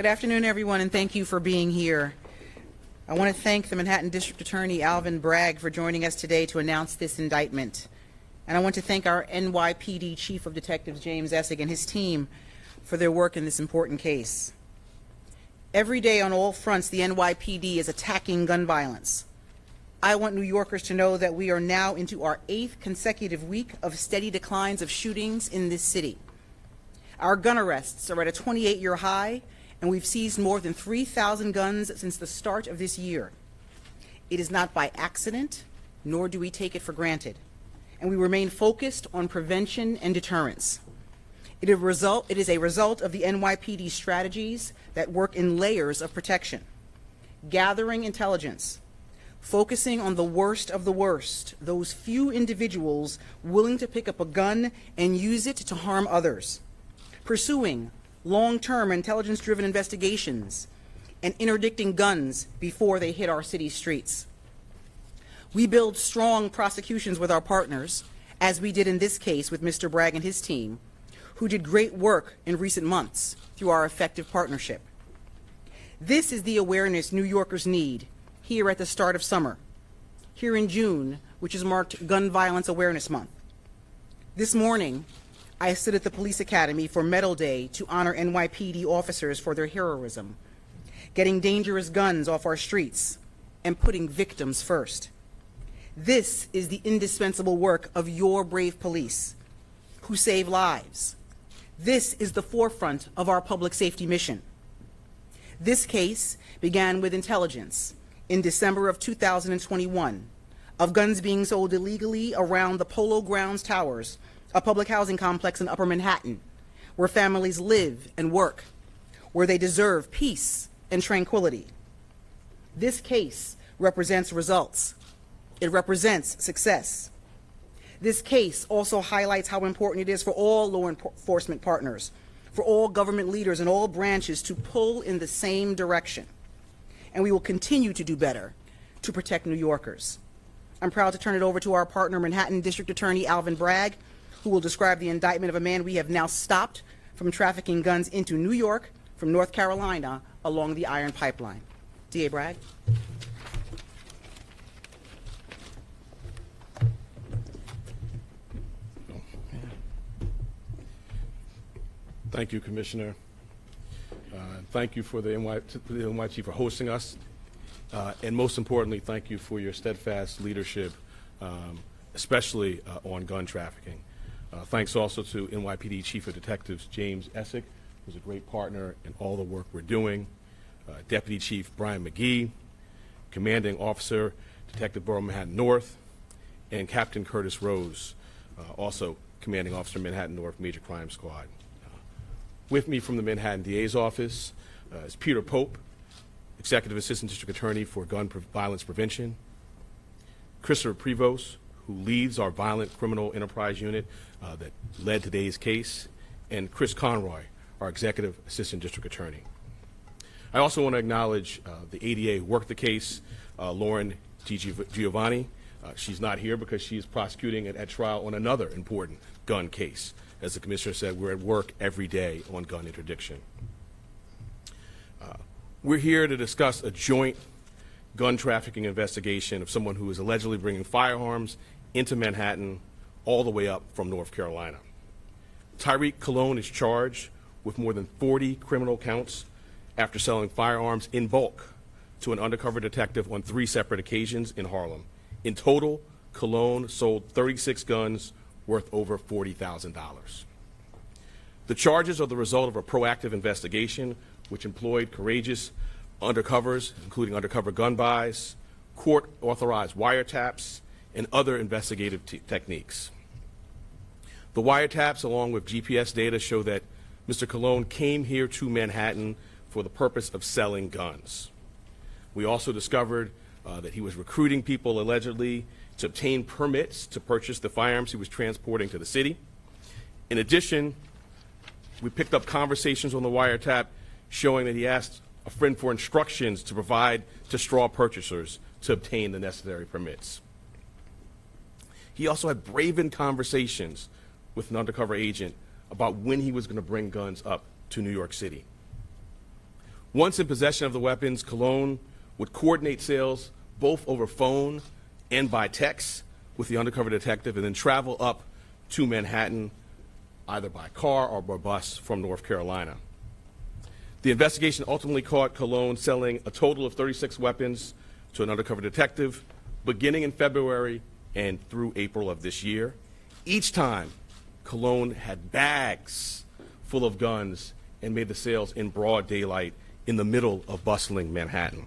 Good afternoon, everyone, and thank you for being here. I want to thank the Manhattan District Attorney Alvin Bragg for joining us today to announce this indictment. And I want to thank our NYPD Chief of Detectives, James Essig, and his team for their work in this important case. Every day on all fronts, the NYPD is attacking gun violence. I want New Yorkers to know that we are now into our 8th consecutive week of steady declines of shootings in this city. Our gun arrests are at a 28-year high, and we've seized more than 3,000 guns since the start of this year. It is not by accident, nor do we take it for granted, and we remain focused on prevention and deterrence. It is a result of the NYPD strategies that work in layers of protection, gathering intelligence, focusing on the worst of the worst, those few individuals willing to pick up a gun and use it to harm others, pursuing long-term intelligence-driven investigations, and interdicting guns before they hit our city streets. We build strong prosecutions with our partners, as we did in this case with Mr. Bragg and his team, who did great work in recent months through our effective partnership. This is the awareness New Yorkers need here at the start of summer, here in June, which is marked Gun Violence Awareness Month. This morning, I stood at the Police Academy for Medal Day to honor NYPD officers for their heroism, getting dangerous guns off our streets, and putting victims first. This is the indispensable work of your brave police, who save lives. This is the forefront of our public safety mission. This case began with intelligence in December of 2021 of guns being sold illegally around the Polo Grounds Towers, a public housing complex in Upper Manhattan, where families live and work, where they deserve peace and tranquility. This case represents results. It represents success. This case also highlights how important it is for all law enforcement partners, for all government leaders in all branches to pull in the same direction. And we will continue to do better to protect New Yorkers. I'm proud to turn it over to our partner, Manhattan District Attorney Alvin Bragg, who will describe the indictment of a man we have now stopped from trafficking guns into New York from North Carolina along the Iron Pipeline. D.A. Bragg. Thank you, Commissioner. Thank you for the NYPD for hosting us. And most importantly, thank you for your steadfast leadership, especially on gun trafficking. Thanks also to NYPD Chief of Detectives James Essig, who's a great partner in all the work we're doing, Deputy Chief Brian McGee, Commanding Officer Detective Borough Manhattan North, and Captain Curtis Rose, also Commanding Officer Manhattan North Major Crime Squad. With me from the Manhattan DA's office is Peter Pope, Executive Assistant District Attorney for Gun Violence Prevention, Christopher Prevost, who leads our Violent Criminal Enterprise Unit that led today's case, and Chris Conroy, our Executive Assistant District Attorney. I also want to acknowledge the ADA who worked the case, Lauren Giovanni. She's not here because she's prosecuting at trial on another important gun case. As the Commissioner said, we're at work every day on gun interdiction. We're here to discuss a joint gun trafficking investigation of someone who is allegedly bringing firearms into Manhattan all the way up from North Carolina. Tyreek Cologne is charged with more than 40 criminal counts after selling firearms in bulk to an undercover detective on 3 separate occasions in Harlem. In total, Cologne sold 36 guns worth over $40,000. The charges are the result of a proactive investigation which employed courageous undercovers, including undercover gun buys, court-authorized wiretaps, and other investigative techniques. The wiretaps, along with GPS data, show that Mr. Cologne came here to Manhattan for the purpose of selling guns. We also discovered that he was recruiting people allegedly to obtain permits to purchase the firearms he was transporting to the city. In addition, we picked up conversations on the wiretap showing that he asked a friend for instructions to provide to straw purchasers to obtain the necessary permits. He also had braven conversations with an undercover agent about when he was going to bring guns up to New York City. Once in possession of the weapons, Cologne would coordinate sales both over phone and by text with the undercover detective, and then travel up to Manhattan either by car or by bus from North Carolina. The investigation ultimately caught Cologne selling a total of 36 weapons to an undercover detective, beginning in February and through April of this year. Each time, Cologne had bags full of guns and made the sales in broad daylight in the middle of bustling Manhattan.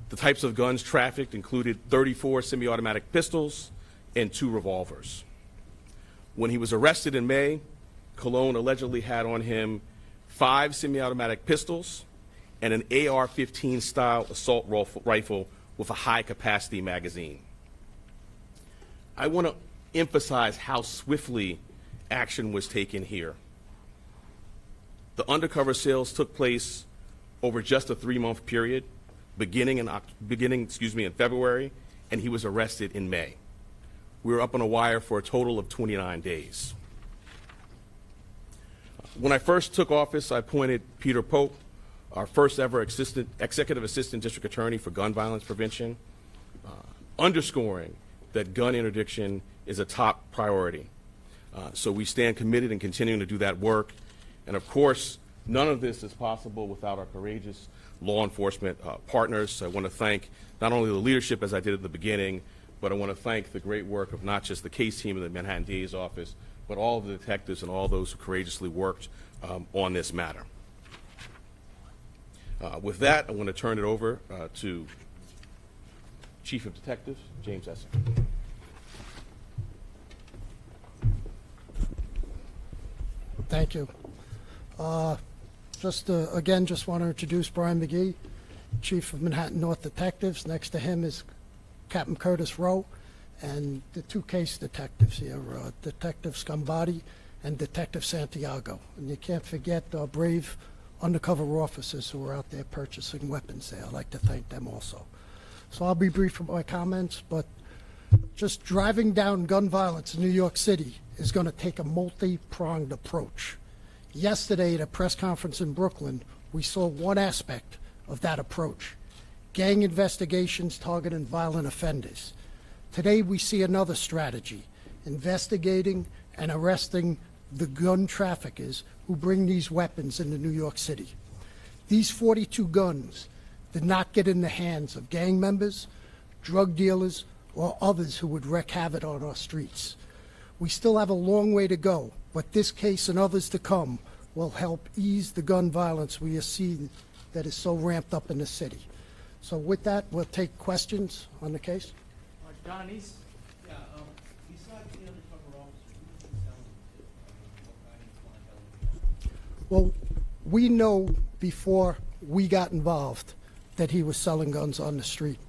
The types of guns trafficked included 34 semi-automatic pistols and 2 revolvers. When he was arrested in May, Cologne allegedly had on him 5 semi-automatic pistols and an AR-15 style assault rifle with a high-capacity magazine. I want to emphasize how swiftly action was taken here. The undercover sales took place over just a 3-month period, beginning in February, and he was arrested in May. We were up on a wire for a total of 29 days. When I first took office, I appointed Peter Pope, our first ever executive assistant district attorney for gun violence prevention, underscoring that gun interdiction is a top priority. So we stand committed in continuing to do that work. And of course, none of this is possible without our courageous law enforcement partners. I want to thank not only the leadership, as I did at the beginning, but I want to thank the great work of not just the case team in the Manhattan DA's office, but all of the detectives and all those who courageously worked on this matter. With that, I want to turn it over to Chief of Detectives, James Essex. Thank you. Again, just want to introduce Brian McGee, Chief of Manhattan North Detectives. Next to him is Captain Curtis Rowe, and the 2 case detectives here, Detective Scambati and Detective Santiago. And you can't forget our brave undercover officers who are out there purchasing weapons there. I'd like to thank them also. So I'll be brief with my comments, but just driving down gun violence in New York City is going to take a multi-pronged approach. Yesterday at a press conference in Brooklyn, we saw one aspect of that approach: gang investigations targeting violent offenders. Today we see another strategy: investigating and arresting the gun traffickers who bring these weapons into New York City. These 42 guns did not get in the hands of gang members, drug dealers, or others who would wreak havoc on our streets. We still have a long way to go, but this case and others to come will help ease the gun violence we are seeing that is so ramped up in the city. So with that, we'll take questions on the case. John East. Yeah, besides the undercover officer, who's been selling it to? What kind of clientele? Well, we know before we got involved that he was selling guns on the street.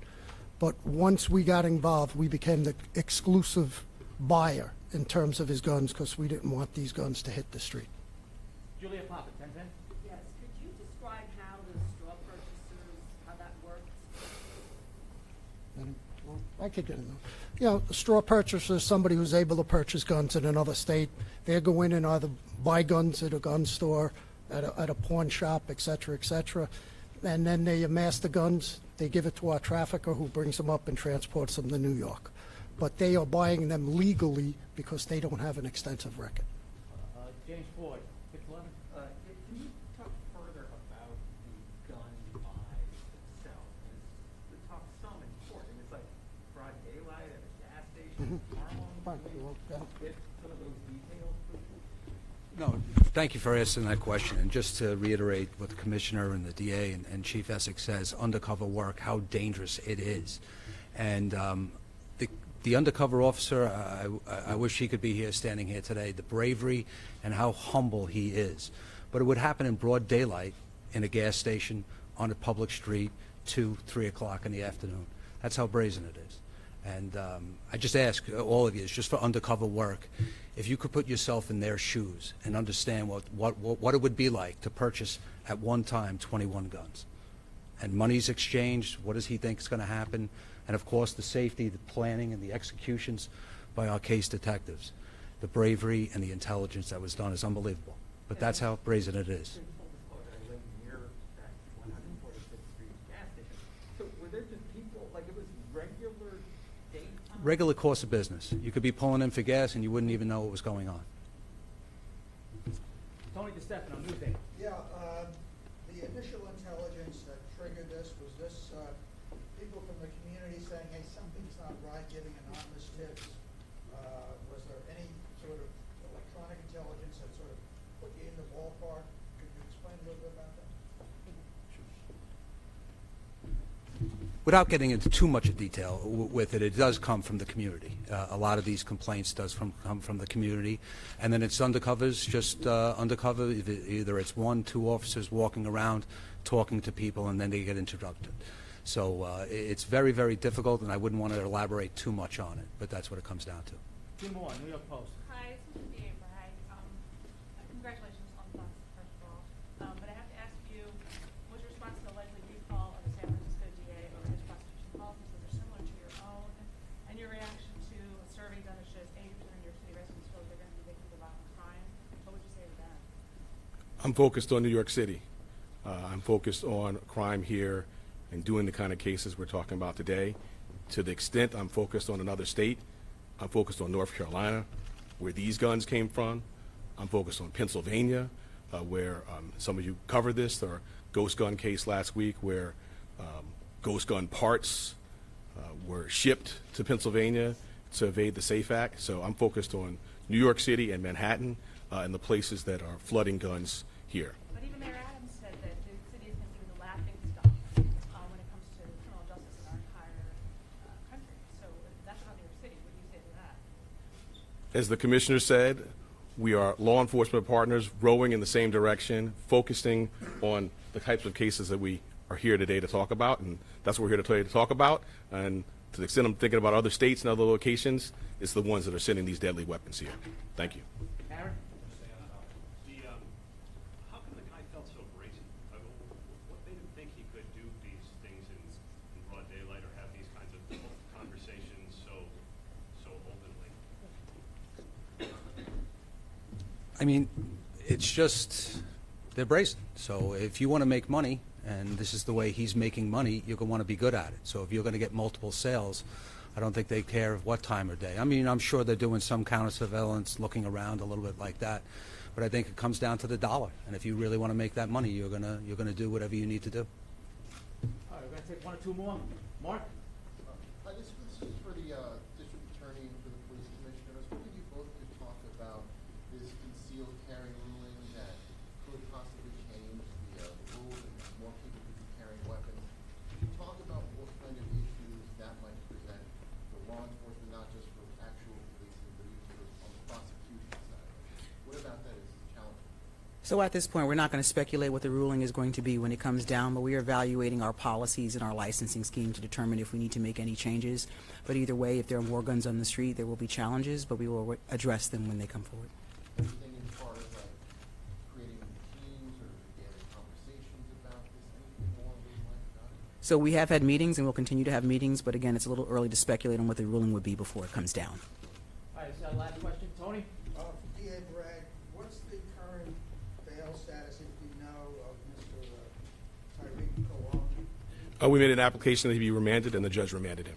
But once we got involved, we became the exclusive buyer in terms of his guns because we didn't want these guns to hit the street. Julia Papa, 1010. Yes, could you describe how the straw purchasers, how that works? I could get in there. You know, a straw purchaser is somebody who's able to purchase guns in another state. They go in and either buy guns at a gun store, at a pawn shop, et cetera, and then they amass the guns. They give it to our trafficker who brings them up and transports them to New York. But they are buying them legally because they don't have an extensive record. James Floyd, 611. Can you talk further about the gun buys itself? The talk's so important. It's like broad daylight at a gas station, Harlem. Get some of those details, please. No, thank you for asking that question. And just to reiterate what the Commissioner and the DA and Chief Essex says, undercover work, how dangerous it is. And the undercover officer, I wish he could be here, standing here today, the bravery and how humble he is. But it would happen in broad daylight in a gas station, on a public street, 2, 3 o'clock in the afternoon. That's how brazen it is. And I just ask all of you, it's just for undercover work, if you could put yourself in their shoes and understand what it would be like to purchase at one time 21 guns. And money's exchanged, what does he think is going to happen? And of course the safety, the planning, and the executions by our case detectives. The bravery and the intelligence that was done is unbelievable. But that's how brazen it is. I live near that 1 Regular course of business. You could be pulling in for gas and you wouldn't even know what was going on. Tony DeStefano, Newsday. Yeah, the initial intelligence that triggered this, was this people from the community saying, hey, something's not right, giving anonymous tips? Was there any sort of electronic intelligence that sort of put you in the ballpark? Could you explain a little bit about that? Without getting into too much detail with it, it does come from the community. A lot of these complaints come from the community, and then it's undercovers, just undercover. Either it's 1, 2 officers walking around, talking to people, and then they get interrupted. So it's very, very difficult, and I wouldn't want to elaborate too much on it, but that's what it comes down to. Jim Moore, New York Post. Hi, this is DA Bragg. Congratulations on the bus, first of all. But I have to ask you, what's your response to the alleged recall of the San Francisco DA over his prosecution policies that are similar to your own, and your reaction to a survey done that shows 80% of New York City residents feel they're going to be victims of violent crime? What would you say to that? I'm focused on New York City. I'm focused on crime here and doing the kind of cases we're talking about today. To the extent I'm focused on another state, I'm focused on North Carolina, where these guns came from. I'm focused on Pennsylvania, where some of you covered this, our ghost gun case last week, where ghost gun parts were shipped to Pennsylvania to evade the SAFE Act. So I'm focused on New York City and Manhattan and the places that are flooding guns here. But even Mayor Adams said that the city is considered the laughing stock when it comes to criminal justice in our entire country. So that's about New York City. What do you say to that? As the commissioner said, we are law enforcement partners rowing in the same direction, focusing on the types of cases that we are here today to talk about, and that's what we're here today to talk about. And to the extent I'm thinking about other states and other locations, it's the ones that are sending these deadly weapons here. Thank you. Aaron? How come the guy felt so brazen? What made him think he could do these things in broad daylight or have these kinds of conversations so openly? I mean, it's just, they're brazen. So if you want to make money, and this is the way he's making money, you're going to want to be good at it. So if you're going to get multiple sales, I don't think they care of what time of day. I mean, I'm sure they're doing some counter surveillance, looking around a little bit like that. But I think it comes down to the dollar. And if you really want to make that money, you're gonna do whatever you need to do. All right, we're going to take 1 or 2 more. Mark? This is for the district attorney and for the police commissioner. I was hoping you both could talk about this concealed carry ruling that could possibly change the rules and more people could be carrying weapons. Could you talk about what kind of issues that might present for law enforcement, not just for actual policing, but even for on the prosecution side? What about that is challenging? So at this point, we're not going to speculate what the ruling is going to be when it comes down, but we are evaluating our policies and our licensing scheme to determine if we need to make any changes. But either way, if there are more guns on the street, there will be challenges, but we will address them when they come forward. Anything as far as like creating teams or getting conversations about this? Anything more like that? So we have had meetings and we'll continue to have meetings, but again, it's a little early to speculate on what the ruling would be before it comes down. All right, so last question. Tony? DA Bragg, what's the current bail status, if you know, of Mr. Tyreek Cologne? We made an application that he be remanded, and the judge remanded him.